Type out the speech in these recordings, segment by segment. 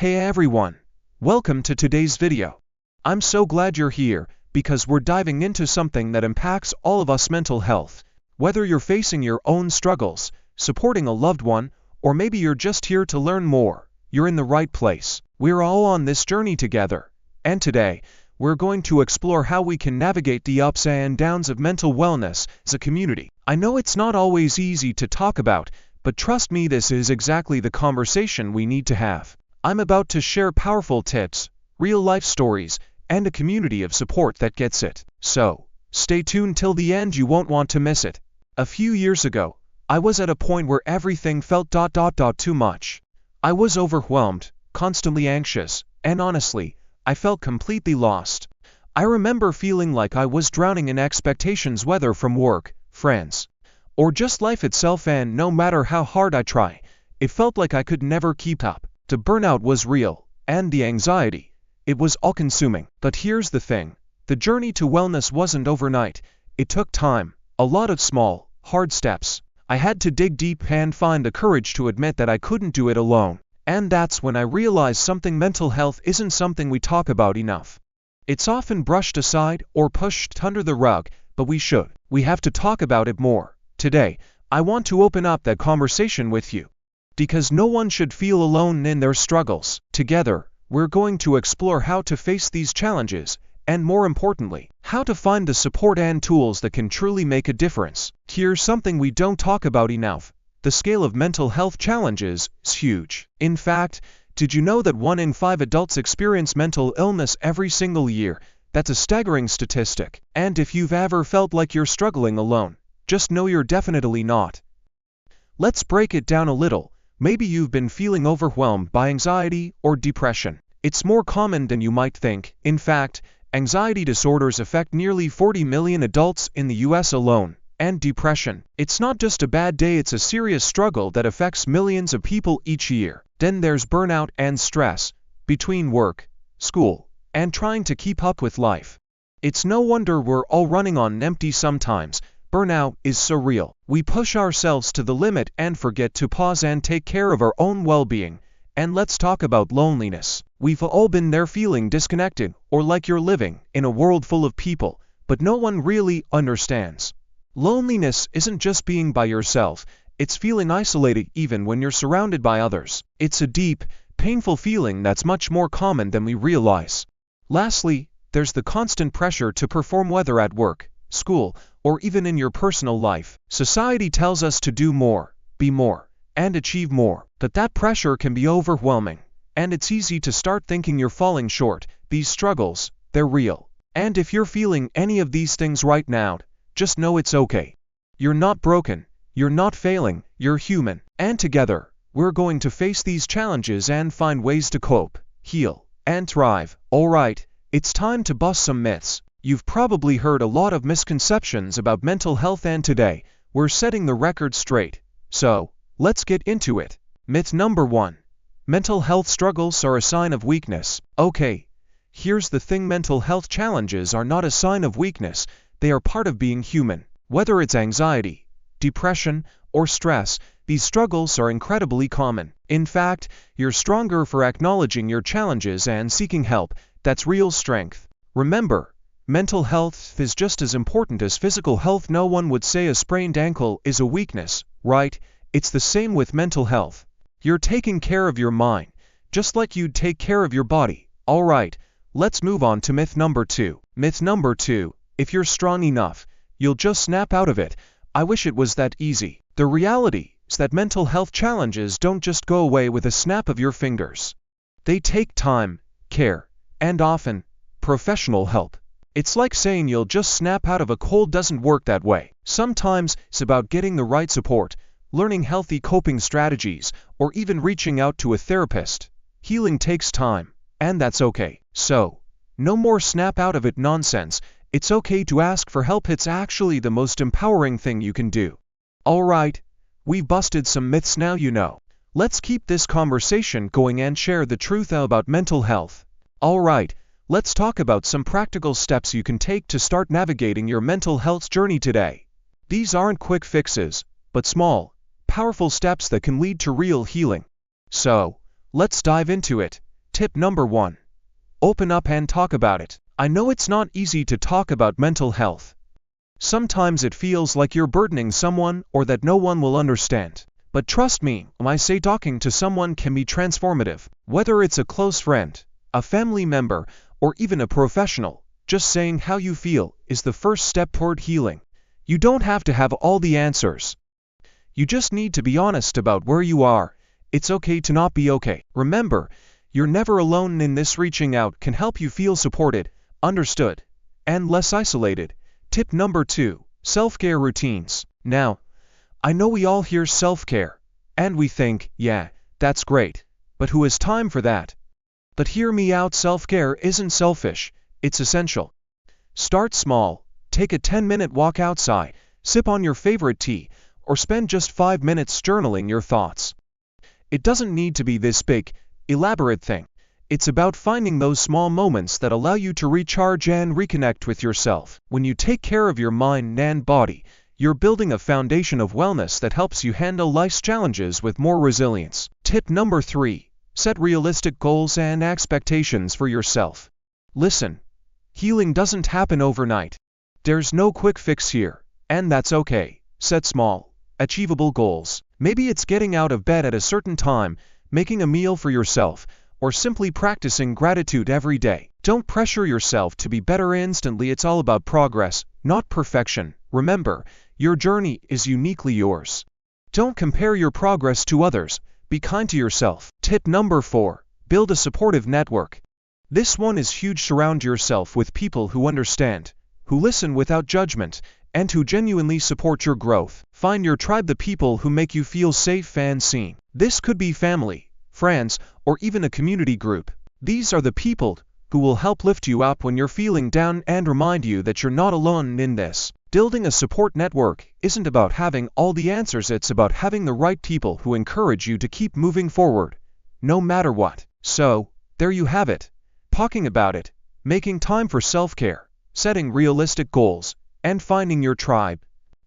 Hey everyone! Welcome to today's video. I'm so glad you're here, because we're diving into something that impacts all of us: mental health. Whether you're facing your own struggles, supporting a loved one, or maybe you're just here to learn more, you're in the right place. We're all on this journey together, and today, we're going to explore how we can navigate the ups and downs of mental wellness as a community. I know it's not always easy to talk about, but trust me, this is exactly the conversation we need to have. I'm about to share powerful tips, real-life stories, and a community of support that gets it. So, stay tuned till the end, you won't want to miss it. A few years ago, I was at a point where everything felt too much. I was overwhelmed, constantly anxious, and honestly, I felt completely lost. I remember feeling like I was drowning in expectations, whether from work, friends, or just life itself, and no matter how hard I try, it felt like I could never keep up. The burnout was real, and the anxiety, it was all-consuming. But here's the thing, the journey to wellness wasn't overnight. It took time, a lot of small, hard steps. I had to dig deep and find the courage to admit that I couldn't do it alone. And that's when I realized something: mental health isn't something we talk about enough. It's often brushed aside or pushed under the rug, but we have to talk about it more. Today, I want to open up that conversation with you, because no one should feel alone in their struggles. Together, we're going to explore how to face these challenges, and more importantly, how to find the support and tools that can truly make a difference. Here's something we don't talk about enough. The scale of mental health challenges is huge. In fact, did you know that 1 in 5 adults experience mental illness every single year? That's a staggering statistic. And if you've ever felt like you're struggling alone, just know you're definitely not. Let's break it down a little. Maybe you've been feeling overwhelmed by anxiety or depression. It's more common than you might think. In fact, anxiety disorders affect nearly 40 million adults in the US alone. And depression, it's not just a bad day, it's a serious struggle that affects millions of people each year. Then there's burnout and stress, between work, school, and trying to keep up with life. It's no wonder we're all running on empty sometimes. Burnout is so real. We push ourselves to the limit and forget to pause and take care of our own well-being. And let's talk about loneliness. We've all been there, feeling disconnected, or like you're living in a world full of people, but no one really understands. Loneliness isn't just being by yourself, it's feeling isolated even when you're surrounded by others. It's a deep, painful feeling that's much more common than we realize. Lastly, there's the constant pressure to perform, whether at work, school, or even in your personal life. Society tells us to do more, be more, and achieve more. But that pressure can be overwhelming, and it's easy to start thinking you're falling short. These struggles, they're real. And if you're feeling any of these things right now, just know it's okay. You're not broken, you're not failing, you're human. And together, we're going to face these challenges and find ways to cope, heal, and thrive. Alright, it's time to bust some myths. You've probably heard a lot of misconceptions about mental health, and today, we're setting the record straight. So, let's get into it. Myth number 1. Mental health struggles are a sign of weakness. Okay, here's the thing: mental health challenges are not a sign of weakness, they are part of being human. Whether it's anxiety, depression, or stress, these struggles are incredibly common. In fact, you're stronger for acknowledging your challenges and seeking help. That's real strength. Remember, mental health is just as important as physical health. No one would say a sprained ankle is a weakness, right? It's the same with mental health. You're taking care of your mind, just like you'd take care of your body. Alright, let's move on to myth number 2. Myth number 2, if you're strong enough, you'll just snap out of it. I wish it was that easy. The reality is that mental health challenges don't just go away with a snap of your fingers. They take time, care, and often, professional help. It's like saying you'll just snap out of a cold. Doesn't work that way. Sometimes it's about getting the right support, learning healthy coping strategies, or even reaching out to a therapist. Healing takes time, and that's okay. So, no more snap out of it nonsense. It's okay to ask for help. It's actually the most empowering thing you can do. Alright, we've busted some myths, now you know. Let's keep this conversation going and share the truth about mental health. Alright, let's talk about some practical steps you can take to start navigating your mental health journey today. These aren't quick fixes, but small, powerful steps that can lead to real healing. So, let's dive into it. Tip number 1. Open up and talk about it. I know it's not easy to talk about mental health. Sometimes it feels like you're burdening someone or that no one will understand. But trust me when I say talking to someone can be transformative. Whether it's a close friend, a family member, or even a professional, just saying how you feel is the first step toward healing. You don't have to have all the answers. You just need to be honest about where you are. It's okay to not be okay. Remember, you're never alone in this. Reaching out can help you feel supported, understood, and less isolated. Tip number 2. Self-care routines. Now, I know we all hear self-care, and we think, yeah, that's great, but who has time for that? But hear me out, self-care isn't selfish, it's essential. Start small, take a 10-minute walk outside, sip on your favorite tea, or spend just 5 minutes journaling your thoughts. It doesn't need to be this big, elaborate thing. It's about finding those small moments that allow you to recharge and reconnect with yourself. When you take care of your mind and body, you're building a foundation of wellness that helps you handle life's challenges with more resilience. Tip number 3. Set realistic goals and expectations for yourself. Listen, healing doesn't happen overnight. There's no quick fix here, and that's okay. Set small, achievable goals. Maybe it's getting out of bed at a certain time, making a meal for yourself, or simply practicing gratitude every day. Don't pressure yourself to be better instantly. It's all about progress, not perfection. Remember, your journey is uniquely yours. Don't compare your progress to others. Be kind to yourself. Tip number 4. Build a supportive network. This one is huge. Surround yourself with people who understand, who listen without judgment, and who genuinely support your growth. Find your tribe, the people who make you feel safe and seen. This could be family, friends, or even a community group. These are the people who will help lift you up when you're feeling down and remind you that you're not alone in this. Building a support network isn't about having all the answers, it's about having the right people who encourage you to keep moving forward, no matter what. So, there you have it. Talking about it, making time for self-care, setting realistic goals, and finding your tribe.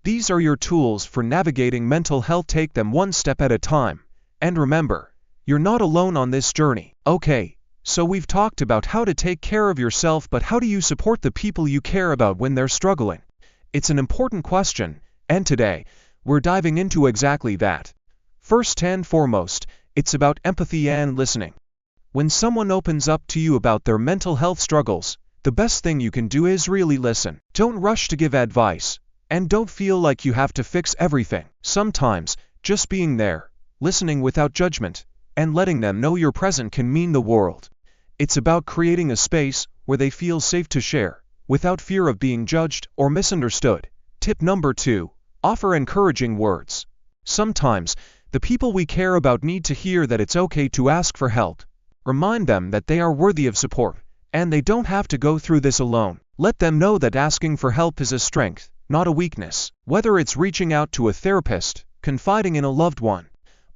These are your tools for navigating mental health. Take them one step at a time. And remember, you're not alone on this journey. Okay, so we've talked about how to take care of yourself, but how do you support the people you care about when they're struggling? It's an important question, and today, we're diving into exactly that. First and foremost, it's about empathy and listening. When someone opens up to you about their mental health struggles, the best thing you can do is really listen. Don't rush to give advice, and don't feel like you have to fix everything. Sometimes, just being there, listening without judgment, and letting them know you're present can mean the world. It's about creating a space where they feel safe to share, without fear of being judged or misunderstood. Tip number 2. Offer encouraging words. Sometimes, the people we care about need to hear that it's okay to ask for help. Remind them that they are worthy of support, and they don't have to go through this alone. Let them know that asking for help is a strength, not a weakness. Whether it's reaching out to a therapist, confiding in a loved one,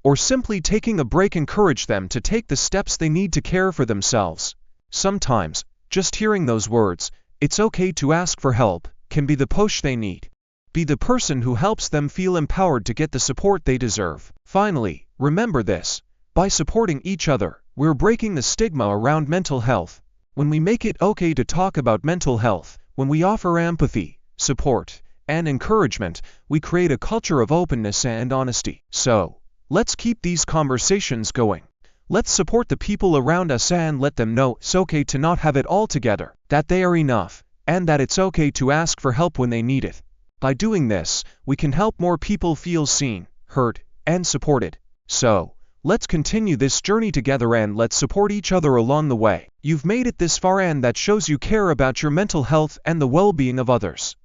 or simply taking a break, encourage them to take the steps they need to care for themselves. Sometimes, just hearing those words, "It's okay to ask for help," can be the push they need. Be the person who helps them feel empowered to get the support they deserve. Finally, remember this. By supporting each other, we're breaking the stigma around mental health. When we make it okay to talk about mental health, when we offer empathy, support, and encouragement, we create a culture of openness and honesty. So, let's keep these conversations going. Let's support the people around us and let them know it's okay to not have it all together, that they are enough, and that it's okay to ask for help when they need it. By doing this, we can help more people feel seen, heard, and supported. So, let's continue this journey together and let's support each other along the way. You've made it this far, and that shows you care about your mental health and the well-being of others.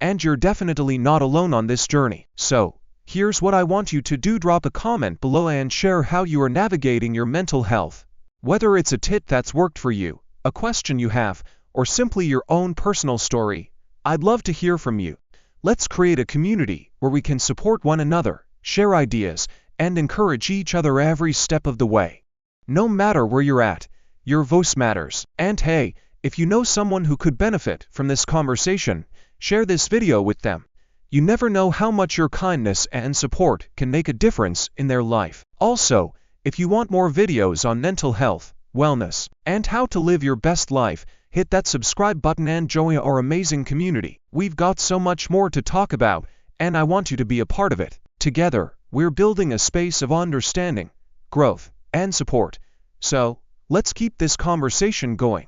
And you're definitely not alone on this journey. So, here's what I want you to do. Drop a comment below and share how you are navigating your mental health. Whether it's a tip that's worked for you, a question you have, or simply your own personal story, I'd love to hear from you. Let's create a community where we can support one another, share ideas, and encourage each other every step of the way. No matter where you're at, your voice matters. And hey, if you know someone who could benefit from this conversation, share this video with them. You never know how much your kindness and support can make a difference in their life. Also, if you want more videos on mental health, wellness, and how to live your best life, hit that subscribe button and join our amazing community. We've got so much more to talk about, and I want you to be a part of it. Together, we're building a space of understanding, growth, and support. So, let's keep this conversation going.